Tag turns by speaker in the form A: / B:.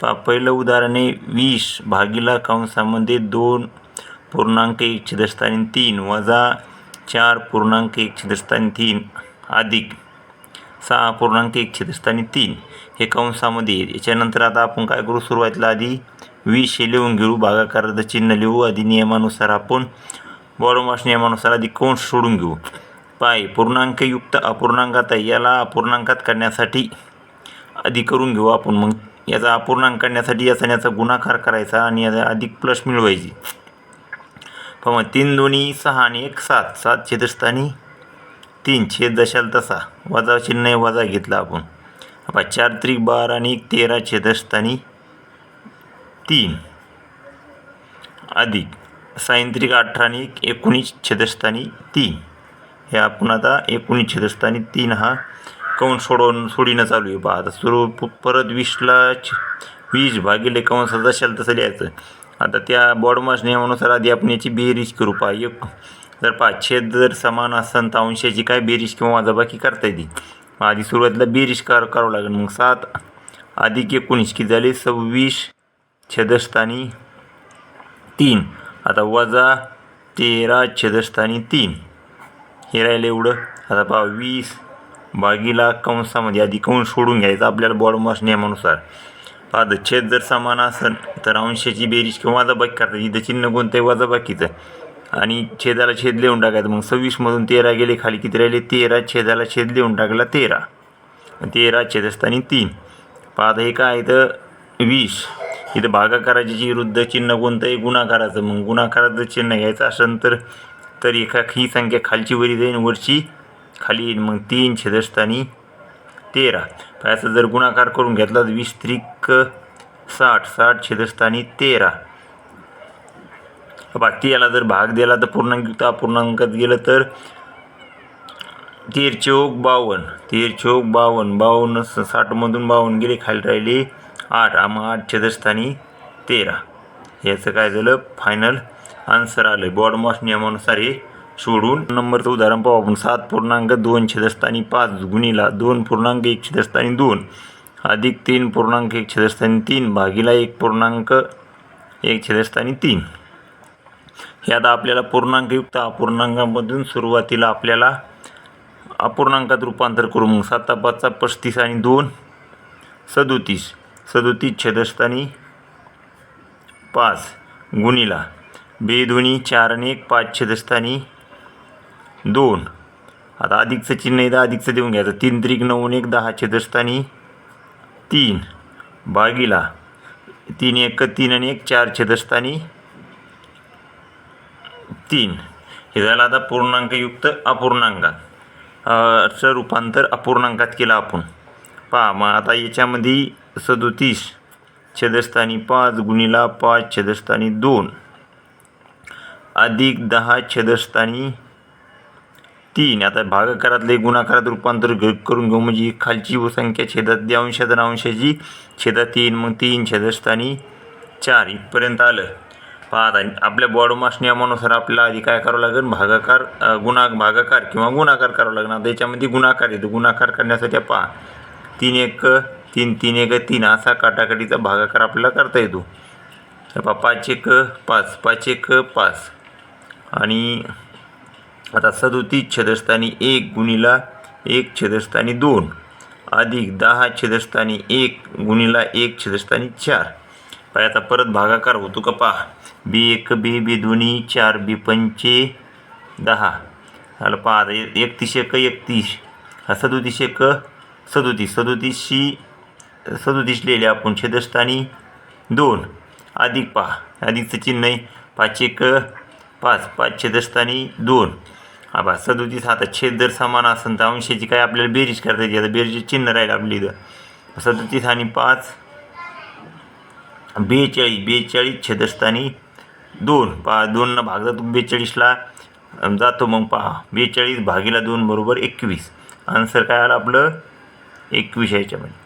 A: पहिलं उदाहरण आहे 20 भागिला कंसामध्ये 2.1 वजा 4.1 अधिक 6.1 हे कंसामध्ये येईल. याच्यानंतर आता आपण काय करू, सुरुवातीला आधी 20 हे लिहून घेऊ, भागाकाराचं चिन्ह लिहू. आधी नियमानुसार आपण बॉडोमास नियमानुसार आधी कंस सोडून घेऊ. पूर्णांकयुक्त अपूर्णांकात आहे, याला अपूर्णांकात करण्यासाठी आधी करून घेऊ आपण. मग याचा अपूर्णांक करण्यासाठी याचा याचा गुणाकार करायचा आणि याचा अधिक प्लस मिळवायची. मग 3 दोन्ही 6 आणि 1 7, 7 छेदस्थानी 3 छेद दशाल तसा वजा चिन्ह वजा घेतला आपण. 4 त्रिक 12 आणि 13 छेदस्थानी 3 अधिक साइन त्रिक 18 आणि 19 छेदस्थानी 3. हे आपण आता 19 छेदस्थानी 3 हा कंस सोडीनं चालू आहे. पहा आता परत 20 भागिले कंस दशाल तसं लिहायचं. आता त्या बॉडोमास नियमानुसार आधी आपण याची बेरीज करू. जर छेद जर समान असेल तर अंशाची काय बेरीज किंवा वजाबाकी करता येते. आधी सुरुवातीला बेरीज करावं लागेल. मग 7 अधिक 19 किती झाले 26 छेदस्थानी 3. आता वजा 13 छेदस्थानी 3 हे राहिलं एवढं. आता पहा 20 भागिला कंसामध्ये आधी कंस सोडून घ्यायचा आपल्याला बॉडोमास नियमानुसार. पहा छेद जर समान असेल तर अंशाची बेरीज किंवा वजाबाकी करता इथं चिन्ह कोणतं आहे वजाबाकीचं आणि छेदाला छेद लिहून टाकायचं. मग 26 मधून 13 गेले खाली किती राहिले 13, छेदाला छेद लिहून टाकला 13 छेदस्थानी 3. पहा हे काय इथं 20 इथं भागाकाराची विरुद्ध चिन्ह कोणतं आहे गुणाकाराचं. मग गुणाकाराचं चिन्ह घ्यायचं असेल तर ही संख्या खालची वरी जाईल वरची खाली येईल. मग 3 छेदस्थानी 13. असं जर गुणाकार करून घेतला तर 20 त्रिक 60, 60 छेदस्थानी 13. बाकी याला जर भाग दिला तर पूर्णांकयुक्त अपूर्णांकात गेलं तर 13 चौक 52, 13 चौक 52, 52 60 मधून 52 गेले खाली राहिले 8. मग 8 छेदस्थानी 13. याचं काय झालं फायनल आन्सर आलं. बॉडोमास नियमानुसार हे सोडून नंबरचं उदाहरण पाहू आपण. 7.2 छेदस्थानी 5 गुणिला 2.1 छेदस्थानी 2 अधिक 3.1 छेदस्थानी 3 भागिला 1.1 छेदस्थानी 3. हे आता आपल्याला पूर्णांकयुक्त अपूर्णांकामधून सुरुवातीला आपल्याला अपूर्णांकात रूपांतर करू. मग 7 5 35 आणि 2 37, 37 छेदस्थानी 5 गुणिला 2 दोन्ही 4 आणि 1 5 छेदस्थानी 2. आता अधिकचं चिन्ह इथं अधिकचं देऊन घ्यायचं. 3 त्रिक 9 आणि 1 10 छेदस्थानी 3 भागिला 3 1 3 आणि 1 4 छेदस्थानी 3. हे झालं आता पूर्णांकयुक्त अपूर्णांकात रूपांतर अपूर्णांकात केलं आपण. पहा मग आता याच्यामध्ये 37 छेदस्थानी 5 गुणिला 5 छेदस्थानी 2 अधिक 10 छेदस्थानी 3. आता भागाकारातले गुणाकारात रूपांतर करून घेऊ. म्हणजे खालची संख्या छेदात अंशात आणि अंशाची छेदात 3. मग 3 छेदस्थानी 4 इथपर्यंत आलं. पहा आता आपल्या बॉडोमास नियमानुसार आपल्याला आधी काय करावं लागेल भागाकार किंवा गुणाकार करावं लागेल. आता याच्यामध्ये गुणाकार येतो. गुणाकार करण्यासाठी पहा 3 1 3 3 1 3 असा काटाकाटीचा भागाकार आपल्याला करता येतो. 5 1 5 5 1 5 आणि आता 37 छेदस्थानी 1 गुणिला 1 छेदस्थानी 2 अधिक 10 छेदस्थानी 1 गुणिला 1 छेदस्थानी 4. आता परत भागाकार होतो का पहा. बी 1 बी दोन्ही 4 बी 5 10 झालं. पहा 31 1 31 37 1 37 37 लिहिले आपण छेदस्थानी 2 अधिक पहा अधिकचं चिन्ह आहे 5 1 5 5 छेदस्थानी 2. हा 37. आता छेद जर समान असेल तर अंशाची काय आपल्याला बेरीज करता येते. आता बेरीज चिन्ह राहील आपली इथं 37 आणि 5 42 छेदस्थानी 2. पहा 2 भाग जातो 42ला जातो. मग पहा 42 भागिला 2 बरोबर 21. आन्सर काय आलं आपलं 21 याच्यामध्ये.